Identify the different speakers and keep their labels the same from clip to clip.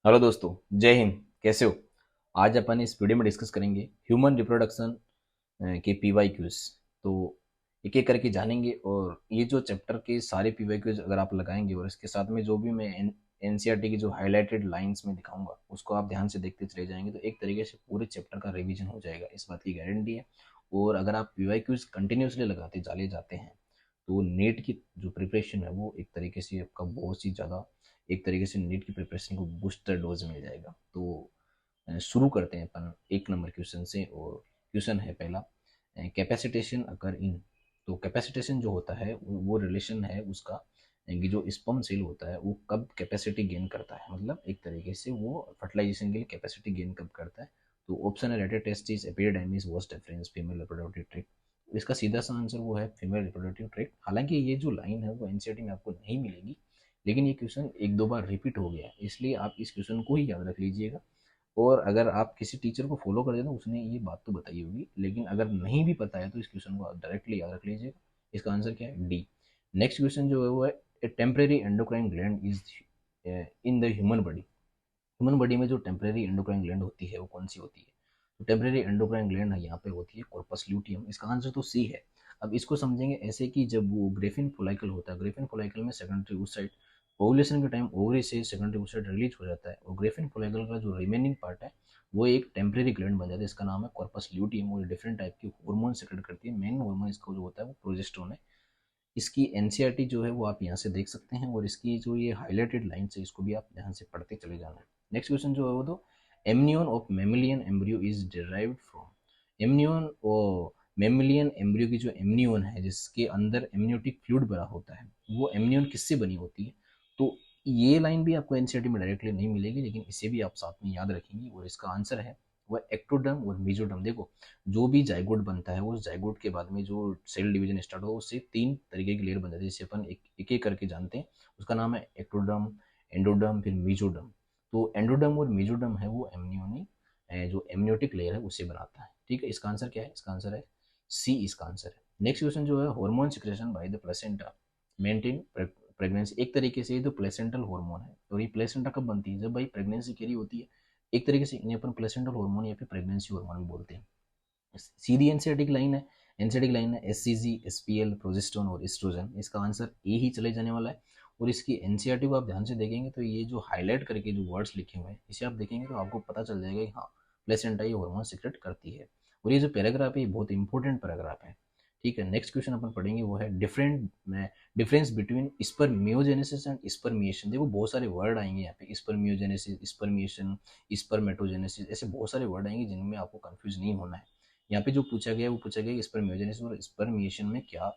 Speaker 1: Hello दोस्तों, जय हिंद। कैसे हो? आज अपन इस वीडियो में डिस्कस करेंगे ह्यूमन रिप्रोडक्शन के पीवाई क्यूज। तो एक एक करके जानेंगे, और ये जो चैप्टर के सारे पीवाई क्यूज अगर आप लगाएंगे और इसके साथ में जो भी मैं एनसीईआरटी की जो हाईलाइटेड लाइंस में दिखाऊंगा उसको आप ध्यान से देखते चले जाएंगे तो एक तरीके से पूरे चैप्टर का रिवीजन हो जाएगा, इस बात की गारंटी है। और अगर आप पीवाई क्यूज कंटिन्यूसली लगाते चले जाते हैं तो नेट की जो प्रिपरेशन है वो एक तरीके से आपका बहुत ही ज़्यादा, एक तरीके से नीट की प्रिपरेशन को बूस्टर डोज मिल जाएगा। तो शुरू करते हैं अपन एक नंबर क्वेश्चन से। और क्वेश्चन है पहला, कैपेसिटेशन अकर इन। तो कैपेसिटेशन जो होता है वो रिलेशन है उसका कि जो स्पर्म सेल होता है वो कब कैपेसिटी गेन करता है, मतलब एक तरीके से वो फर्टिलाइजेशन के लिए कैपेसिटी गेन कब करता है। तो ऑप्शन है rated testis, epididymis, vas deferens, female reproductive tract. इसका सीधा सा आंसर वो है फीमेल रिप्रोडक्टिव ट्रैक्ट। हालांकि ये जो लाइन है वो एनसीईआरटी में आपको नहीं मिलेगी, लेकिन ये क्वेश्चन एक दो बार रिपीट हो गया है, इसलिए आप इस क्वेश्चन को ही याद रख लीजिएगा। और अगर आप किसी टीचर को फॉलो कर देना उसने ये बात तो बताई होगी, लेकिन अगर नहीं भी पता है तो इस क्वेश्चन को आप डायरेक्टली याद रख लीजिएगा। इसका आंसर क्या है? डी। नेक्स्ट क्वेश्चन जो है वो है, a temporary endocrine gland is in the human body. Human body में जो टेम्परेरी एंडोक्राइन ग्लैंड होती है वो कौन सी होती है? तो टेम्परेरी एंडोक्राइन ग्लैंड यहाँ पे होती है कॉर्पस ल्यूटियम। इसका आंसर तो सी है। अब इसको समझेंगे ऐसे कि जब वो ग्रेफिन फोलाइकल होता है, ग्रेफिन फोलाइकल में सेकेंडरी oocyte ओवुलेशन के टाइम ओवरी से सेकेंडरी oocyte रिलीज हो जाता है, और ग्रेफिन फोलाइकल का जो रिमेनिंग पार्ट है वो एक टेम्परेरी ग्लैंड बन जाता है, इसका नाम है कॉर्पस ल्यूटियम। और डिफरेंट टाइप की हार्मोन सेक्रेट करती है। मेन हार्मोन इसका जो होता है वो प्रोजेस्टेरोन है। इसकी एनसीईआरटी जो है वो आप यहाँ से देख सकते हैं, और इसकी जो ये हाईलाइटेड लाइन है इसको भी आप ध्यान से पढ़ते चले जाना है। नेक्स्ट क्वेश्चन जो है वो तो, amnion of mammalian embryo is derived from. Amnion और मेमिलियन एम्ब्रियो की जो एमनियन है जिसके अंदर एमनियोटिक फ्लूइड भरा होता है वो एमनियन किससे बनी होती है? तो ये लाइन भी आपको एनसीईआरटी में डायरेक्टली नहीं मिलेगी, लेकिन इसे भी आप साथ में याद रखेंगे, और इसका आंसर है वह एक्टोडर्म और मेसोडर्म। देखो, जो भी जाइगोट बनता है उस जाइगोट के बाद में जो सेल डिवीजन स्टार्ट हो उससे तीन तरीके की लेयर बन जाती है, जिसे अपन एक एक करके जानते हैं। उसका नाम है एक्टोडर्म, एंडोडर्म, फिर मेसोडर्म। तो एंडोडर्म और मेसोडर्म है वो एमनियोनी जो एमनियोटिक लेयर है उसे बनाता है। ठीक है, इसका आंसर क्या है? इसका आंसर है सी। इसका आंसर है। नेक्स्ट क्वेश्चन जो है, hormone secretion by the placenta maintain pregnancy. एक तरीके से ये तो प्लेसेंटल हार्मोन है, और ये प्लेसेंटा कब बनती है? जब भाई प्रेगनेंसी के लिए होती है। एक तरीके से इन्हें अपन प्लेसेंटल हार्मोन या फिर प्रेगनेंसी हार्मोन भी बोलते हैं। सीधी एनसीईआरटी लाइन है। एनसीईआरटी लाइन है एससीजी, एसपीएल, प्रोजेस्टेरोन और एस्ट्रोजन। इसका आंसर ए ही चले जाने वाला है। और इसकी एनसीईआरटी को आप ध्यान से देखेंगे तो ये जो हाईलाइट करके जो वर्ड्स लिखे हुए हैं इसे आप देखेंगे तो आपको पता चल जाएगा कि हाँ, प्लेसेंटा ये हार्मोन सीक्रेट करती है। और ये जो पैराग्राफ है ये बहुत इंपॉर्टेंट पैराग्राफ है। ठीक है, नेक्स्ट क्वेश्चन अपन पढ़ेंगे वो है difference between spermiogenesis and spermiation. देखो, बहुत सारे वर्ड आएंगे यहाँ पे, स्पर्मियोजेनेसिस, स्पर्मिएशन, स्पर्मेटोजेनेसिस, ऐसे बहुत सारे वर्ड आएंगे जिनमें आपको कंफ्यूज नहीं होना है। यहाँ पे जो पूछा गया है वो पूछा गया है स्पर्मियोजेनेसिस और स्पर्मिएशन में क्या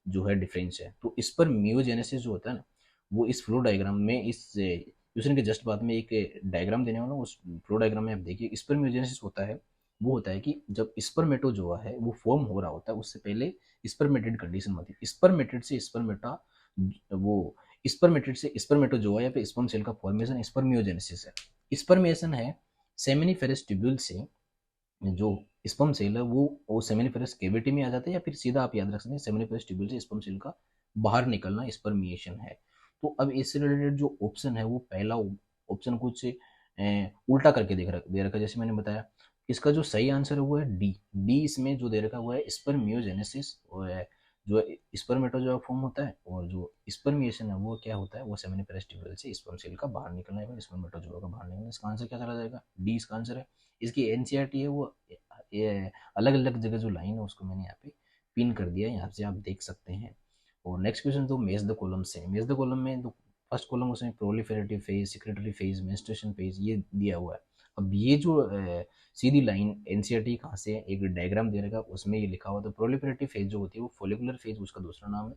Speaker 1: जो है डिफरेंस है। तो स्पर्मियोजेनेसिस जो होता है ना, वो इस फ्लो डायग्राम में, इस क्वेश्चन के जस्ट बाद में एक डायग्राम देने वाला हूँ, उस फ्लो डायग्राम में आप देखिए। स्पर्मियोजेनेसिस होता है, वो होता है कि जब स्पर्मेटो जो है वो फॉर्म हो रहा होता है उससे पहले स्पर्मेटेड कंडीशन होती है। स्पर्मेटेड से स्पर्मेटा, वो स्पर्मेटेड से स्पर्मेटोजोआ या फिर स्पर्म सेल का फॉर्मेशन स्पर्मियोजेनेसिस है। स्पर्मिएशन है सेमिनिफेरस ट्यूब्यूल से जो स्पर्म सेल है वो सेमिनिफेरस कैविटी में आ जाता है, या फिर सीधा आप याद रख सकते हैं सेमिनिफेरस ट्यूब्यूल से स्पर्म सेल का बाहर निकलना स्पर्मिएशन है। तो अब इससे रिलेटेड जो ऑप्शन है वो पहला ऑप्शन कुछ उल्टा करके दे रखा है, जैसे मैंने बताया। इसका जो सही आंसर है वो है डी। डी इसमें जो दे रखा है वो है स्पर्मियोजेनेसिस, जो स्पर्मेटोजोआ फॉर्म होता है, और जो स्पर्मिएशन है वो क्या होता है? वो सेमिनिफेरस ट्यूब्यूल से स्पर्म सेल का बाहर निकलना है, स्पर्मेटोजोआ का बाहर निकलना। इसका आंसर क्या चला जाएगा? डी इसका आंसर है। इसकी एनसीईआरटी है वो ये अलग अलग जगह जो लाइन है उसको मैंने यहाँ पे पिन कर दिया है, यहाँ से आप देख सकते हैं। और नेक्स्ट क्वेश्चन तो मेज द कॉलम से। मेज द कॉलम में तो फर्स्ट कॉलम उसमें proliferative phase, secretary phase, menstruation phase ये दिया हुआ है। अब ये जो सीधी लाइन एनसीईआरटी कहाँ से है, एक डायग्राम दे रखा उसमें ये लिखा हुआ। तो प्रोलिफेरेटिव फेज जो होती है वो फोलिकुलर फेज, उसका दूसरा नाम है।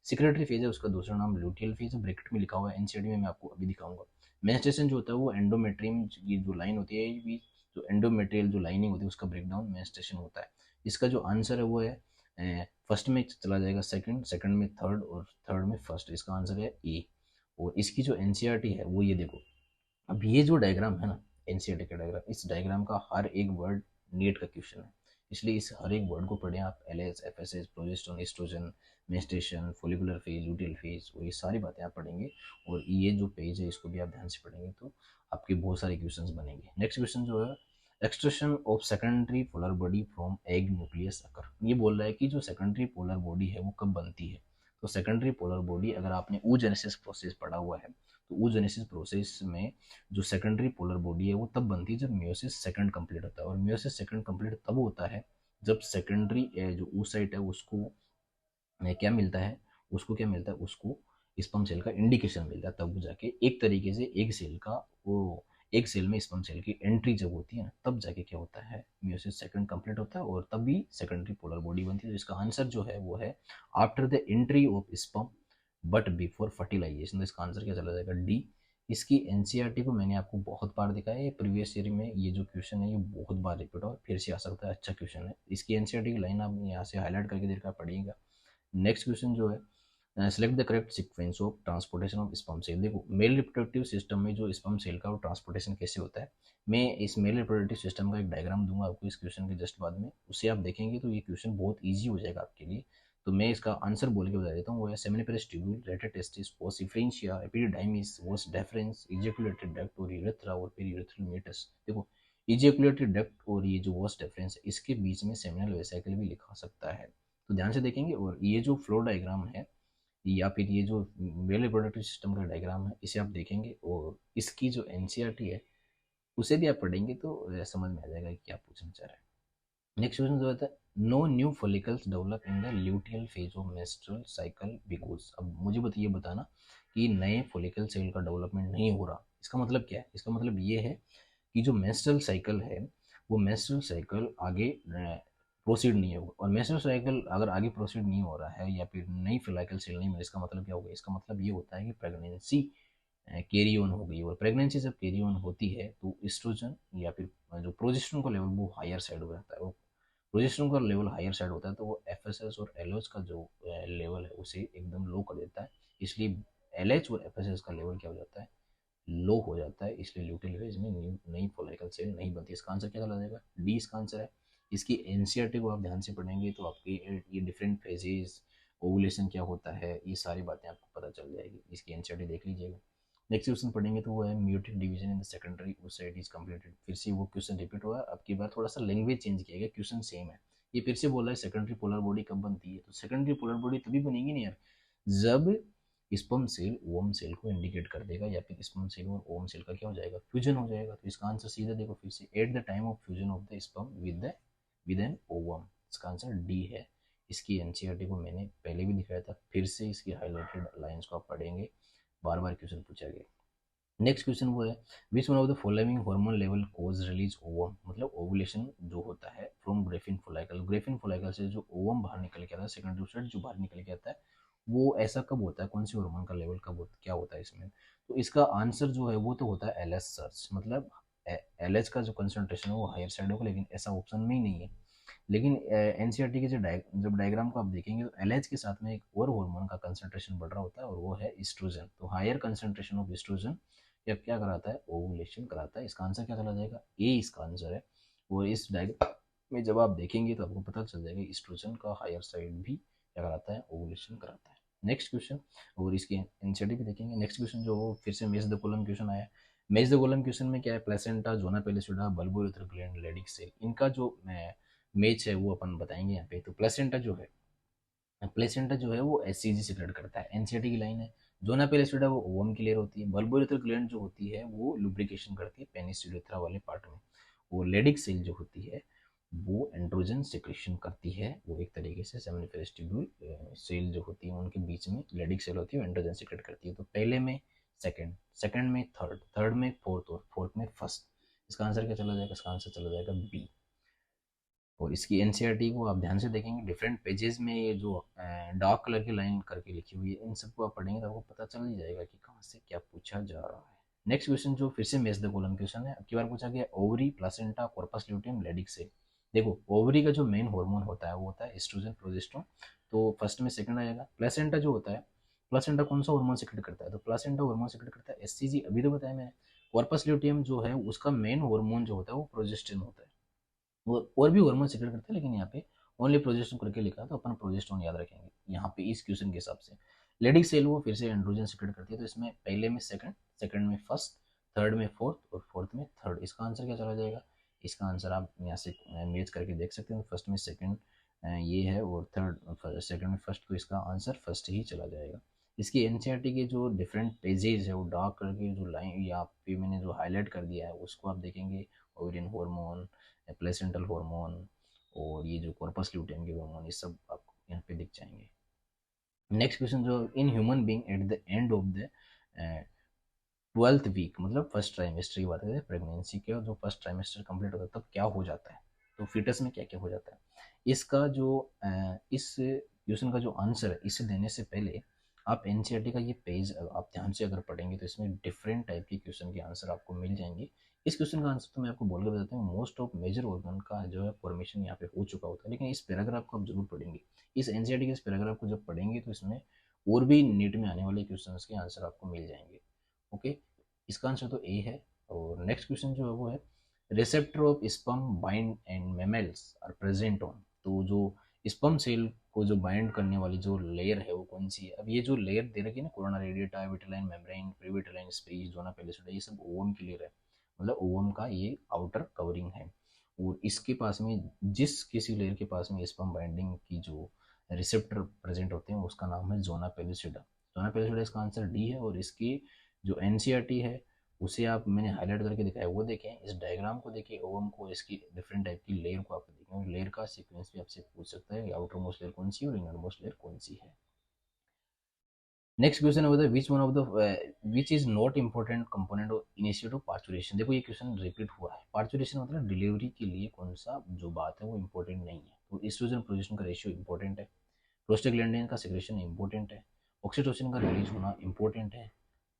Speaker 1: सिक्रेटरी फेज है, उसका दूसरा नाम ल्यूटियल फेज है, ब्रैकेट में लिखा हुआ है एनसीईआरटी में, मैं आपको अभी दिखाऊंगा। मेंस्ट्रुएशन जो होता है वो एंडोमेट्रियम की जो लाइन होती है, ये जो एंडोमेट्रियल जो लाइनिंग होती है उसका ब्रेकडाउन मेंस्ट्रुएशन होता है। इसका जो आंसर है वो है फर्स्ट में चला जाएगा सेकंड, सेकंड में थर्ड, और थर्ड में फर्स्ट। इसका आंसर है ए। और इसकी जो एनसीईआरटी है वो ये देखो। अब ये जो डायग्राम है ना, एनसीईआरटी का डायग्राम, इस डायग्राम का हर एक वर्ड नीट का क्वेश्चन है। इसलिए इस हर एक वर्ड को पढ़ें आप, LH, FSH, progesterone, estrogen, menstruation, follicular phase, luteal phase, और ये सारी बातें आप पढ़ेंगे। और ये जो पेज है इसको भी आप ध्यान से पढ़ेंगे तो आपके बहुत सारे क्वेश्चंस बनेंगे। नेक्स्ट क्वेश्चन जो है, extrusion of secondary polar body from egg nucleus occur. ये बोल रहा है कि जो सेकेंडरी पोलर बॉडी है वो कब बनती है। तो सेकेंडरी पोलर बॉडी, अगर आपने oogenesis प्रोसेस पढ़ा हुआ है तो oogenesis प्रोसेस में जो सेकेंडरी पोलर बॉडी है वो तब बनती है जब मियोसिस सेकंड कंप्लीट होता है। और मियोसिस सेकंड कंप्लीट तब होता है जब सेकेंडरी जो oocyte है उसको क्या मिलता है, उसको स्पर्म सेल का इंडिकेशन मिलता है। तब जाके एक तरीके से एक सेल का वो, एक सेल में स्पर्म सेल की एंट्री जब होती है ना, तब जाके क्या होता है, मियोसिस सेकंड कंप्लीट होता है और तब भी सेकेंडरी पोलर बॉडी बनती है। तो इसका आंसर जो है वो है after the entry of sperm but before fertilisation. तो इसका आंसर क्या चला जाएगा, डी। इसकी एनसीईआरटी को मैंने आपको बहुत बार दिखाया है, प्रीवियस ईयर में ये जो क्वेश्चन है ये बहुत बार रिपीट और फिर से आ सकता है, अच्छा क्वेश्चन है। इसकी एनसीईआरटी की लाइन आप यहाँ से हाईलाइट करके देखकर पढ़िएगा। नेक्स्ट क्वेश्चन जो है, select the correct sequence of transportation of sperm cell. देखो मेल रिप्रोडक्टिव सिस्टम में जो स्पर्म सेल का वो ट्रांसपोर्टेशन कैसे होता है, मैं इस मेल रिप्रोडक्टिव सिस्टम का एक डायग्राम दूंगा आपको इस क्वेश्चन के जस्ट बाद में, उसे आप देखेंगे तो ये क्वेश्चन बहुत ईजी हो जाएगा आपके लिए। तो मैं इसका आंसर बोल के बता देता हूँ, वो है seminiferous tubule, rete testis, vasa efferentia, epididymis, vas deferens, ejaculatory duct और यूरेथ्रा और फिर यूरेथ्रल मीटस। देखो इजैकुलेटेड डक्ट और ये जो वॉस डेफरेंस है इसके बीच में सेमिनल वेसिकल भी लिखा सकता है, तो ध्यान से देखेंगे। और ये जो फ्लो डायग्राम है या फिर ये जो मेल रिप्रोडक्टिव सिस्टम का डायग्राम है इसे आप देखेंगे और इसकी जो एनसीईआरटी है उसे भी आप पढ़ेंगे तो समझ में आ जाएगा कि क्या पूछना चाह रहा है। नेक्स्ट क्वेश्चन जो होता है, no new follicles develop in the luteal phase of menstrual cycle because. अब मुझे बताइए बताना कि नए फॉलिकल सेल का डेवलपमेंट नहीं हो रहा, इसका मतलब क्या है। इसका मतलब ये है कि जो मेंस्ट्रुअल साइकिल है वो मेंस्ट्रुअल साइकिल आगे प्रोसीड नहीं होगा। और मेंस्ट्रुअल साइकिल अगर आगे प्रोसीड नहीं हो रहा है या फिर नई फॉलिकल सेल नहीं मिली, इसका मतलब क्या होगा, इसका मतलब ये होता है कि प्रेगनेंसी कैरी ऑन हो गई। और प्रेगनेंसी जब कैरी ऑन होती है तो एस्ट्रोजन या फिर जो प्रोजेस्टेरोन का लेवल वो हायर साइड हो जाता है। वो प्रोजेस्टेरोन का लेवल हायर साइड होता है तो वो एफएसएस और एलएच का जो लेवल है उसे एकदम लो कर देता है। इसलिए एलएच और एफएसएस का लेवल क्या हो जाता है, लो हो जाता है। इसलिए ल्यूटियल फेज में नई फॉलिकल सेल नहीं बनती। इसका आंसर क्या चला जाएगा, डी इसका आंसर है। इसकी एनसीईआरटी को आप ध्यान से पढ़ेंगे तो आपकी ये डिफरेंट फेजेस, ओवुलेशन क्या होता है, ये सारी बातें आपको पता चल जाएगी। इसकी एनसीईआरटी देख लीजिएगा। नेक्स्ट क्वेश्चन पढ़ेंगे तो वो है muted division in the secondary oocyte is completed. फिर से वो क्वेश्चन रिपीट हुआ, अब की बार थोड़ा सा लैंग्वेज चेंज किया गया, क्वेश्चन सेम है। ये फिर से बोला है सेकेंडरी पोलर बॉडी कब बनती है, तो सेकेंडरी पोलर बॉडी तभी बनेगी नहीं यार जब स्पर्म सेल ओवम सेल को इंडिकेट कर देगा या फिर स्पर्म सेल और ओवम सेल का क्या हो जाएगा, फ्यूजन हो जाएगा। तो इसका आंसर सीधा देखो फिर से, at the time of fusion of the sperm with an ovum. इसका आंसर डी है। इसकी एनसीईआरटी को मैंने पहले भी दिखाया था, फिर से इसकी हाईलाइटेड लाइंस को आप पढ़ेंगे, बार बार क्वेश्चन पूछा गया। नेक्स्ट क्वेश्चन वो है, which one of the following hormone level cause release ovum. मतलब ओवुलेशन जो होता है from Graafian follicle, Graafian follicle से जो ओवम बाहर निकल के आता है, सेकेंडरी oocyte जो बाहर निकल के आता है, वो ऐसा कब होता है, कौन सी हार्मोन का लेवल कब होता, क्या होता है इसमें। तो इसका आंसर जो है वो तो होता है एलएच सर्च, मतलब एलएच का जो कंसंट्रेशन है वो हायर साइड होगा, लेकिन ऐसा ऑप्शन में ही नहीं है। लेकिन एनसीईआरटी के जब डायग्राम को आप देखेंगे तो एलएच के साथ में एक और हार्मोन का कंसंट्रेशन बढ़ रहा होता है और वो है एस्ट्रोजन। तो हायर कंसंट्रेशन ऑफ एस्ट्रोजन या क्या कराता है, ओवुलेशन कराता है। इसका आंसर क्या चला जाएगा, ए इसका आंसर है। और इस डायग्राम में जब आप देखेंगे तो आपको पता चल जाएगा एस्ट्रोजन का हायर साइड भी क्या कराता है, ओवुलेशन कराता है। नेक्स्ट क्वेश्चन, और इसकी एनसीईआरटी भी देखेंगे। नेक्स्ट क्वेश्चन जो वो फिर से मेज द कॉलम क्वेश्चन आया। मेज द कॉलम क्वेश्चन में क्या है, placenta, zona pellucida, bulbo urethral gland, Leydig cell, इनका जो मेच है वो अपन बताएंगे यहाँ पे। तो प्लेसेंटा जो है वो एससीजी सिक्रेट करता है, एनसीईआरटी की लाइन है। जोना पेलिसुडा वो ओवम की लेयर होती है। बल्बो यूरेथ्रल ग्लैंड जो होती है वो लुब्रिकेशन करती है पेनिस यूरेथ्रा वाले पार्ट में। वो लेडिक सेल जो होती है वो एंड्रोजन सिक्रेशन करती है। वो एक तरीके से सेमिनिफेरस ट्यूब्यूल सेल जो होती है उनके बीच में लेडिक सेल होती है, वो एंड्रोजन सिक्रेट करती है। तो पहले में सेकंड, सेकंड में थर्ड, थर्ड में फोर्थ और फोर्थ में फर्स्ट। इसका आंसर क्या चला जाएगा, इसका आंसर चला जाएगा बी। और इसकी एनसीईआरटी को आप ध्यान से देखेंगे, डिफरेंट पेजेस में ये जो डार्क कलर की लाइन करके लिखी हुई है इन सबको आप पढ़ेंगे तो आपको पता चल ही जाएगा कि कहाँ से क्या पूछा जा रहा है। नेक्स्ट क्वेश्चन जो फिर से मेस द कॉलम क्वेश्चन है, अब की बार पूछा गया ovary, placenta, corpus luteum, Leydig cell. देखो ओवरी का जो मेन हार्मोन होता है वो होता है एस्ट्रोजन प्रोजेस्टेरोन, तो फर्स्ट में सेकंड आएगा। प्लेसेंटा जो होता है, प्लेसेंटा कौन सा हार्मोन सिक्रेट करता है, तो प्लेसेंटा हार्मोन सिक्रेट करता है एससीजी, अभी तो बताया मैंने। कॉर्पस ल्यूटियम जो है उसका मेन हार्मोन जो होता है वो प्रोजेस्टेरोन होता है। और भी हार्मोन सीक्रेट करते हैं, लेकिन यहाँ पे ओनली प्रोजेस्टेरोन करके लिखा है तो अपन प्रोजेस्टेरोन याद रखेंगे यहाँ पे इस क्वेश्चन के हिसाब से। लेडिक सेल वो फिर से एंड्रोजन सीक्रेट करती है, तो इसमें पहले में सेकंड, सेकंड में फर्स्ट, थर्ड में फोर्थ और फोर्थ में थर्ड। इसका आंसर क्या चला जाएगा? इसका आंसर आप यहाँ से मैच करके देख सकते हैं, फर्स्ट में सेकंड ये है और थर्ड सेकंड में फर्स्ट, तो इसका आंसर फर्स्ट ही चला जाएगा। इसकी एनसीईआरटी के जो डिफरेंट पेजेस है वो डार्क करके जो लाइन यहाँ पे मैंने जो हाईलाइट कर दिया है उसको आप देखेंगे, ओवेरियन हार्मोन, प्लेसेंटल हार्मोन और ये जो कॉर्पस ल्यूटेम के हार्मोन, ये सब आपको यहाँ पे दिख जाएंगे। नेक्स्ट क्वेश्चन जो in human being at the end of the 12th week, मतलब फर्स्ट ट्राइमेस्टर की बात करें प्रेगनेंसी के, जो फर्स्ट ट्राइमेस्टर कंप्लीट होता है तब क्या हो जाता है, तो फीटस में क्या क्या हो जाता है। इसका जो इस क्वेश्चन का जो आंसर है इसे देने से पहले आप एनसीईआरटी का ये पेज आप ध्यान से अगर पढ़ेंगे तो इसमें डिफरेंट टाइप के क्वेश्चन के आंसर आपको मिल जाएंगे। इस क्वेश्चन का आंसर तो मैं आपको बोल के बताता हूँ, मोस्ट ऑफ मेजर ऑर्गन का जो है फॉर्मेशन यहाँ पे हो चुका होता है, लेकिन इस पैराग्राफ को आप जरूर पढ़ेंगे। इस एनसीईआरटी के इस पैराग्राफ को जब पढ़ेंगे तो इसमें और भी नीट में आने वाले क्वेश्चन के आंसर आपको मिल जाएंगे। ओके, इसका आंसर तो ए है। और नेक्स्ट क्वेश्चन जो है वो है receptor of sperm bind and mammals are present on, तो जो स्पर्म सेल को जो बाइंड करने वाली जो लेयर है वो कौन सी है। अब ये जो लेयर दे रखी है ना, corona radiata, vitelline membrane, perivitelline space, zona pellucida, ये सब ओवम की लेयर है, मतलब ओवम का ये आउटर कवरिंग है। और इसके पास में जिस किसी लेयर के पास में स्पर्म बाइंडिंग की जो रिसेप्टर प्रेजेंट होते हैं उसका नाम है जोना पेलिसोडा। जोना पेलिसोडा इसका आंसर डी है। और इसकी जो एनसीईआरटी है उसे आप मैंने हाईलाइट करके दिखाया वो देखें, इस डायग्राम को देखिए, ओवम को, इसकी डिफरेंट टाइप की लेयर को आप देखें, और लेयर का सीक्वेंस भी आपसे पूछ सकता है, आउटर मोस्ट लेयर कौन सी है और इनर मोस्ट लेयर कौन सी है। नेक्स्ट क्वेश्चन है which one of the which is not important component of initiate of parturition. देखो ये क्वेश्चन रिपीट हुआ है, पार्चुरेशन मतलब डिलीवरी के लिए कौन सा जो बात है वो इंपॉर्टेंट नहीं है, तो एस्ट्रोजन प्रोजेस्टेरोन का रेशियो इंपॉर्टेंट है, प्रोस्टाग्लैंडिन का सिक्रेशन इंपॉर्टेंट है, ऑक्सीटोसिन का रिलीज होना इंपॉर्टेंट है,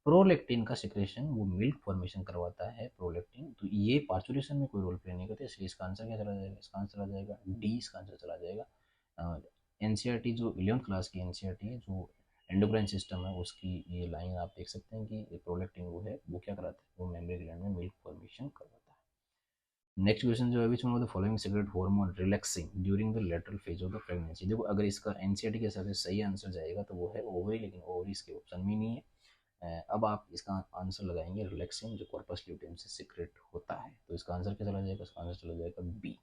Speaker 1: प्रोलेक्टिन का सिक्रेशन वो मिल्क फॉर्मेशन करवाता है प्रोलेक्टिन, तो ये पार्चुरेशन में कोई रोल प्ले नहीं करते, इसलिए इसका आंसर क्या चला जाएगा? इसका आंसर आ जाएगा डी, इसका आंसर चला जाएगा। एनसीईआरटी जो 11th क्लास की एनसीईआरटी है जो एंडोक्राइन सिस्टम है उसकी ये लाइन आप देख सकते हैं कि प्रोलेक्टिन वो है वो क्या कराता है, वो मेमरी ग्लैंड में मिल्क फॉर्मेशन करवाता है। नेक्स्ट क्वेश्चन जो है which one of the following secret hormone relaxing during the lateral phase of the pregnancy. देखो अगर इसका एनसीईआरटी के हिसाब से सही आंसर जाएगा तो वो है ओवरी, लेकिन ओवरी इसके ऑप्शन में नहीं है। अब आप इसका आंसर लगाएंगे रिलैक्सिन जो कॉर्पस ल्यूटेम से सीक्रेट होता है, तो इसका आंसर क्या चला जाएगा? इसका आंसर चला जाएगा बी।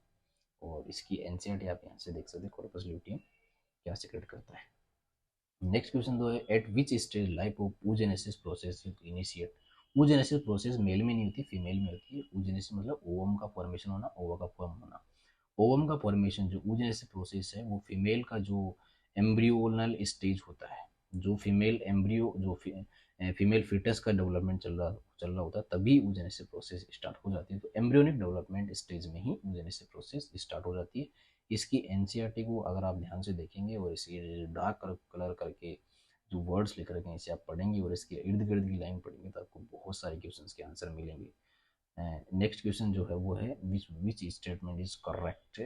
Speaker 1: और इसकी एनसीईआरटी आप यहाँ से देख सकते हैं कॉर्पस ल्यूटेम क्या सीक्रेट करता है। नेक्स्ट क्वेश्चन दो है at which stage life of oogenesis process initiate. oogenesis process male में नहीं होती, फीमेल में होती है। oogenesis मतलब ओवम का फॉर्मेशन होना, ओवा का फॉर्म होना। ओवम का फॉर्मेशन जो oogenesis प्रोसेस है वो फीमेल का जो एम्ब्रियोनल स्टेज होता है, जो फीमेल एम्ब्रियो जो फीमेल फीटस का डेवलपमेंट चल रहा होता है तभी oogenesis प्रोसेस स्टार्ट हो जाती है, तो एम्ब्रियोनिक डेवलपमेंट स्टेज में ही oogenesis प्रोसेस स्टार्ट हो जाती है। इसकी एनसीईआरटी को अगर आप ध्यान से देखेंगे और इसकी डार्क कलर करके जो वर्ड्स लिख रखे हैं इसे आप पढ़ेंगे और इसके इर्द गिर्द की लाइन पढ़ेंगे तो आपको बहुत सारे क्वेश्चंस के आंसर मिलेंगे। नेक्स्ट क्वेश्चन जो है वो है विच स्टेटमेंट इज करेक्ट,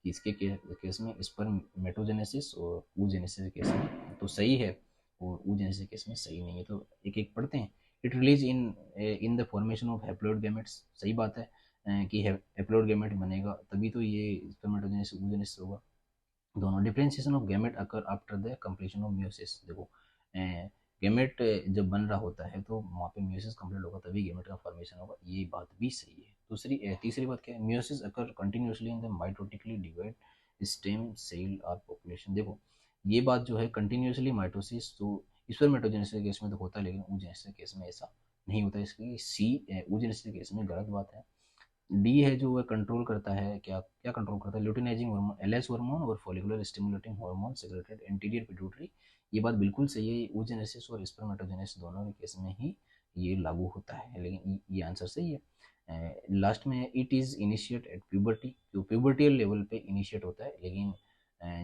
Speaker 1: इसके केस में स्पर्मेटोजेनेसिस और oogenesis केस में तो सही है और oogenesis केस में सही नहीं है, तो एक एक पढ़ते हैं। It release in in the formation of haploid gametes, सही बात है कि हैप्लॉइड गैमेट बनेगा तभी तो ये स्पर्मेटोजेनेसिस oogenesis होगा। दोनों differentiation of gamete occur after the completion of meiosis. देखो गैमेट जब बन रहा होता है तो वहाँ पे मियोसिस कंप्लीट होगा तभी गैमेट का फॉर्मेशन होगा, ये बात भी सही है। तीसरी बात क्या है? Meiosis occur continuously in the mitotically divide stem cell और पॉपुलेशन। देखो ये बात जो है कंटिन्यूसली माइटोसिस तो स्पर्मेटोजेनेसिस केस में तो होता है, लेकिन oogenesis केस में ऐसा नहीं होता, इसलिए सी oogenesis केस में गलत बात है। डी है जो वह कंट्रोल करता है, क्या क्या कंट्रोल करता है? ल्यूटिनाइजिंग हार्मोन, एलएस हार्मोन और follicular stimulating hormone secreted anterior pituitary. ये बात बिल्कुल सही है, oogenesis और स्पर्मेटोजेनेसिस दोनों के केस में ही ये लागू होता है, लेकिन ये आंसर सही है। लास्ट में it is initiate at puberty, जो प्यूबर्टियल लेवल पे इनिशिएट होता है, लेकिन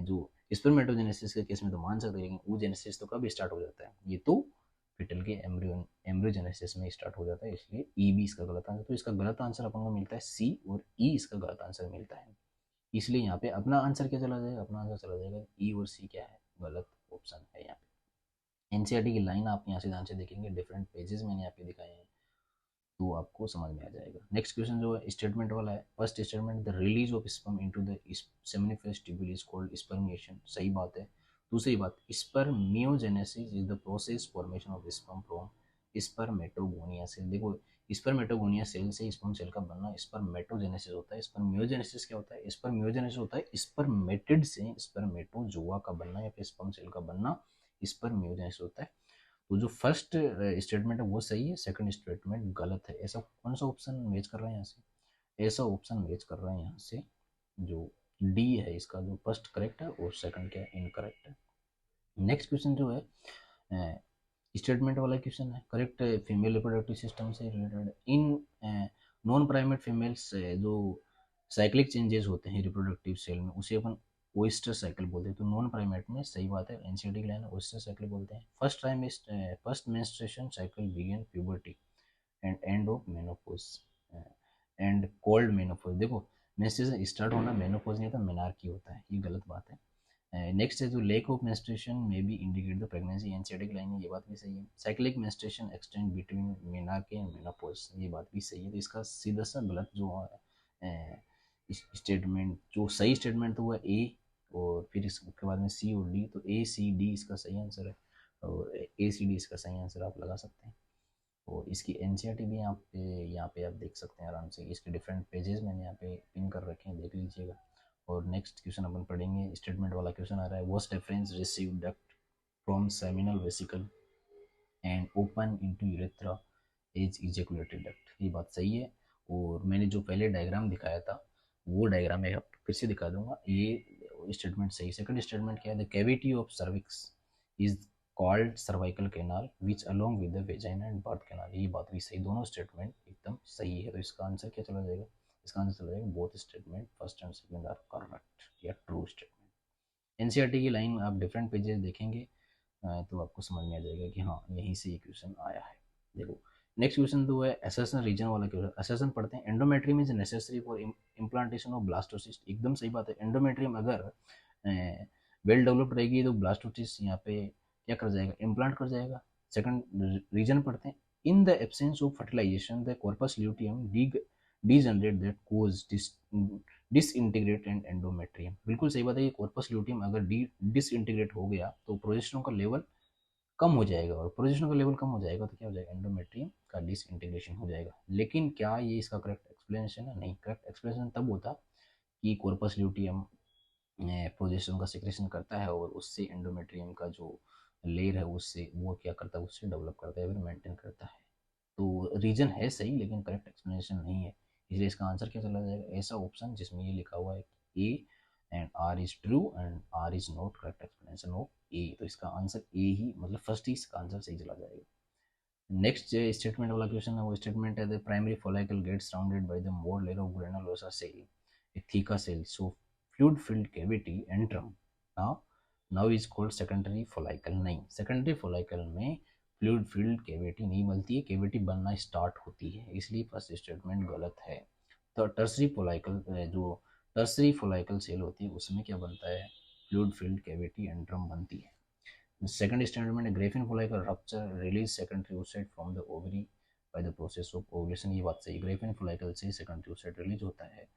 Speaker 1: जो स्पर्मेटोजेनेसिस के केस में तो मान सकते हैं, लेकिन oogenesis तो कब स्टार्ट हो जाता है? ये तो फिटल के एम्ब्रियोजेनेसिस में स्टार्ट हो जाता है, इसलिए ई भी इसका गलत आंसर। तो इसका गलत आंसर अपन को मिलता है सी और ई इसका गलत आंसर मिलता है, इसलिए यहाँ पे अपना आंसर क्या चला जाएगा? अपना आंसर चला जाएगा ई और सी क्या है? गलत ऑप्शन है यहाँ पे। एनसीईआरटी की लाइन आप यहाँ से ध्यान से देखेंगे, डिफरेंट पेजेस मैंने यहाँ पे दिखाए हैं। तो आपको समझ में आ जाएगा। नेक्स्ट क्वेश्चन जो है स्टेटमेंट वाला है। First statement, the release of sperm into the seminiferous tubule is called spermiation, सही बात है। दूसरी बात, spermiogenesis is the process formation of sperm from spermatogonia cell. देखो, स्पर्मेटोगोनिया सेल से स्पर्म सेल का बनना स्पर्मेटोजेनेसिस होता है। स्पर्मियोजेनेसिस क्या होता है? स्पर्मियोजेनेसिस होता है स्पर्मेटिड से स्पर्मेटोजोआ का बनना या फिर स्पर्म सेल का बनना स्पर्मियोजेनेसिस होता है। तो जो फर्स्ट स्टेटमेंट है वो सही है, सेकंड स्टेटमेंट गलत है। ऐसा कौन सा ऑप्शन मैच कर रहा है यहाँ से? ऐसा ऑप्शन मैच कर रहा है यहाँ से जो डी है, इसका जो फर्स्ट करेक्ट है और सेकंड क्या है, इनकरेक्ट है। नेक्स्ट क्वेश्चन जो है स्टेटमेंट वाला क्वेश्चन है, करेक्ट फीमेल रिप्रोडक्टिव सिस्टम से related. In non primate females जो साइक्लिक चेंजेस होते हैं रिप्रोडक्टिव सेल में उसे अपन ओइस्टर साइकिल बोलते हैं। तो नॉन प्राइमेट में सही बात है, एनसीईआरटी की लाइन ओइस्टर साइकिल बोलते हैं। First menstruation cycle begin puberty and end of menopause and cold menopause. देखो, मेंस्ट्रुएशन स्टार्ट होना मेनोपॉज नहीं होता, मेनार्की होता है, ये गलत बात है। नेक्स्ट है जो lake of menstruation may be indicate the pregnancy, NCERT की लाइन है, ये बात भी सही है। Cyclic menstruation extend between menarche and menopause, ये बात भी सही है। तो इसका सीधा सा गलत जो है स्टेटमेंट, जो सही स्टेटमेंट तो हुआ ए, और फिर इसके बाद में सी और डी, तो ए सी डी इसका सही आंसर है, और ए सी डी इसका सही आंसर आप लगा सकते हैं। और इसकी एनसीईआरटी भी यहाँ पे आप देख सकते हैं आराम से, इसके डिफरेंट पेजेस मैंने यहाँ पे पिन कर रखे हैं, देख लीजिएगा। और नेक्स्ट क्वेश्चन अपन पढ़ेंगे, स्टेटमेंट वाला क्वेश्चन आ रहा है, vas deferens receive duct from seminal vesicle and open into urethra as ejaculated duct, ये बात सही है। और मैंने जो पहले डायग्राम दिखाया था वो डायग्राम मैं फिर से दिखा दूंगा, ये स्टेटमेंट सही। सेकंड स्टेटमेंट क्या है, the cavity of cervix is called cervical canal which along with the vagina and birth canal, ये बात भी सही, दोनों स्टेटमेंट एकदम सही है। तो इसका आंसर क्या चला जाएगा? इसका आंसर चला जाएगा both statement first and second are correct या ट्रू स्टेटमेंट। एनसीईआरटी की लाइन आप डिफरेंट पेजेस देखेंगे तो आपको समझ में आ जाएगा कि हाँ यहीं से ये क्वेश्चन आया है। देखो, नेक्स्ट क्वेश्चन तो है एसेसन रीजन वाला क्वेश्चन। एसेसन पढ़ते हैं, endometrium is necessary for implantation of blastocyst, एकदम सही बात है। एंडोमेट्रियम अगर वेल डेवलप्ड रहेगी तो ब्लास्टोसिस्ट यहाँ पे क्या कर जाएगा, इम्प्लांट कर जाएगा। सेकंड रीजन पढ़ते हैं, in the absence of fertilisation the corpus luteum degenerate that cause disintegrate and endometrium, बिल्कुल सही बात है। ये कॉर्पस ल्यूटियम अगर डिसइंटीग्रेट हो गया तो प्रोजेस्टेरोन का लेवल कम हो जाएगा, और प्रोजेस्टेरोन का लेवल कम हो जाएगा तो क्या हो जाएगा, एंडोमेट्रियम का डिसइंटीग्रेशन हो जाएगा। लेकिन क्या ये इसका करेक्ट एक्सप्लेनेशन है? नहीं, करेक्ट एक्सप्लेनेशन तब होता कि कॉर्पस ल्यूटियम प्रोजेस्टेरोन का सिक्रेशन करता है और उससे एंडोमेट्रियम का जो लेयर है उससे वो क्या करता है, उससे डेवलप करता है, फिर मेंटेन करता है। तो रीजन है सही लेकिन करेक्ट एक्सप्लेनेशन नहीं है, इसलिए इसका आंसर क्या चला जाएगा, ऐसा ऑप्शन जिसमें ये लिखा हुआ है A and R is true and R is not correct explanation of A. तो इसका आंसर ए ही, मतलब फर्स्ट ही इसका आंसर सही चला जाएगा। नेक्स्ट स्टेटमेंट वाला क्वेश्चन है, वो स्टेटमेंट है the primary follicle gets surrounded by the more layer of granulosa cell, a theca cell, so fluid filled cavity antrum now is called secondary follicle। नहीं, secondary follicle में fluid field cavity नहीं बनती है, cavity बनना start होती है, इसलिए first statement गलत है। तो टर्सरी फॉलिकल, जो टर्सरी फॉलिकल सेल होती है उसमें क्या बनता है, फ्लूइड फील्ड कैविटी एंट्रम बनती है। Second statement, Graafian follicle rupture release secondary oocyte from the ovary by the process of ovulation, ये बात सही, ग्रेफिन फॉलिकल से सेकेंडरी oocyte रिलीज होता है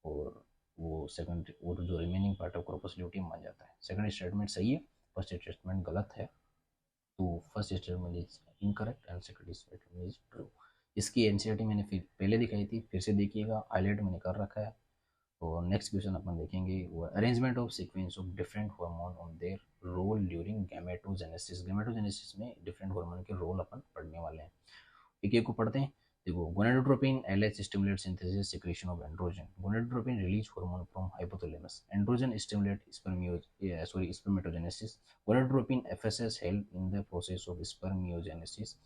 Speaker 1: और वो सेकंड और जो remaining part of corpus luteum बन जाता है। सेकंड स्टेटमेंट सही है, फर्स्ट स्टेटमेंट गलत है। तो first statement is incorrect and second statement is true. इसकी एनसीईआरटी मैंने फिर पहले दिखाई थी, फिर से देखिएगा, हाईलाइट मैंने कर रखा है। और नेक्स्ट क्वेश्चन अपन देखेंगे वो arrangement of sequence of different hormone on their role during gametogenesis. Gametogenesis में डिफरेंट हार्मोन के रोल अपन पढ़ने वाले हैं, एक एक को पढ़ते हैं। देखो, gonadotropin LH stimulate synthesis secretion of androgen, gonadotropin release hormone from hypothalamus, androgen stimulate spermatogenesis, gonadotropin FSH help in the process of spermiogenesis,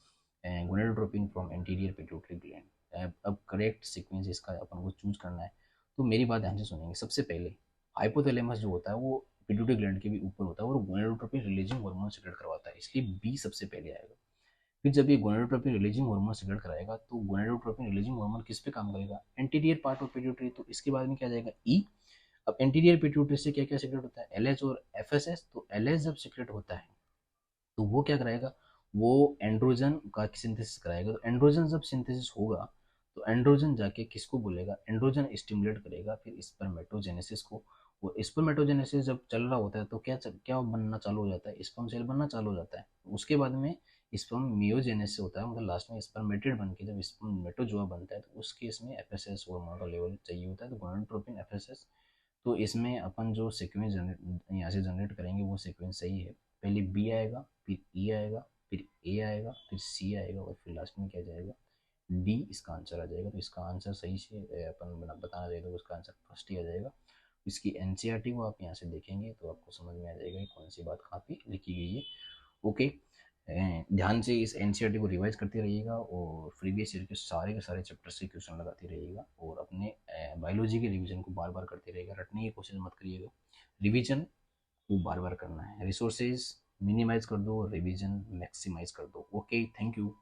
Speaker 1: gonadotropin from anterior pituitary gland. अब करेक्ट सीक्वेंस इसका अपन को चूज करना है, तो मेरी बात ध्यान से सुनेंगे। सबसे पहले हाइपोथैलेमस जो होता है वो पिट्यूटरी ग्लैंड के भी ऊपर होता है और गोनाडोट्रोपिन रिलीजिंग हार्मोन सिक्रेट करवाता है, इसलिए बी सबसे पहले आएगा। फिर जब ये गोनाडोट्रोपिन रिलीजिंग हार्मोन सिक्रेट कराएगा तो गोनाडोट्रोपिन रिलीजिंग हार्मोन किस पे काम करेगा, एंटीरियर पार्ट ऑफ पिट्यूटरी, तो इसके बाद में क्या आ जाएगा ई। अब एंटीरियर पिट्यूटरी से क्या क्या सिक्रेट होता है, एलएच और एफएसएस, तो एलएच जब सिक्रेट होता है तो वो क्या कराएगा, वो एंड्रोजन का सिंथेसिस कराएगा। तो एंड्रोजन जब सिंथेसिस होगा तो एंड्रोजन जाके किसको बोलेगा, एंड्रोजन स्टिमुलेट करेगा फिर स्पर्मेटोजेनेसिस को। वो स्पर्मेटोजेनेसिस जब चल रहा होता है तो क्या बनना चालू हो जाता है, स्पर्म सेल बनना चालू हो जाता है। उसके बाद में स्पर्म मियोजेनेसिस होता है, मतलब लास्ट में स्पर्मेटिड बन के जब स्पर्मेटोजोआ बनता है तो उस केस में एफएसएस हार्मोन का लेवल चाहिए होता है, तो गोनाडोट्रोपिन एफएसएस। तो इसमें अपन जो सीक्वेंस जनरेट यहाँ से जनरेट करेंगे वो सीक्वेंस सही है। पहले बी आएगा, फिर ई आएगा, फिर ए आएगा, फिर सी आएगा और फिर लास्ट में क्या जाएगा, डी इसका आंसर आ जाएगा। तो इसका आंसर सही से अपन बताना चाहिए तो उसका आंसर फर्स्ट ही आ जाएगा। इसकी एनसीईआरटी को आप यहाँ से देखेंगे तो आपको समझ में आ जाएगा कि कौन सी बात कहाँ पे लिखी गई है। ओके, ध्यान से इस एनसीईआरटी को रिवाइज करते रहिएगा और प्रीवियस ईयर के सारे चैप्टर्स के क्वेश्चन लगाते रहिएगा और अपने बायोलॉजी के रिवीजन को बार बार करते रहिएगा, रटने की कोशिश मत करिएगा। रिवीजन वो बार बार करना है, रिसोर्सेज मिनिमाइज कर दो, रिवीजन मैक्सिमाइज कर दो। Okay, thank you.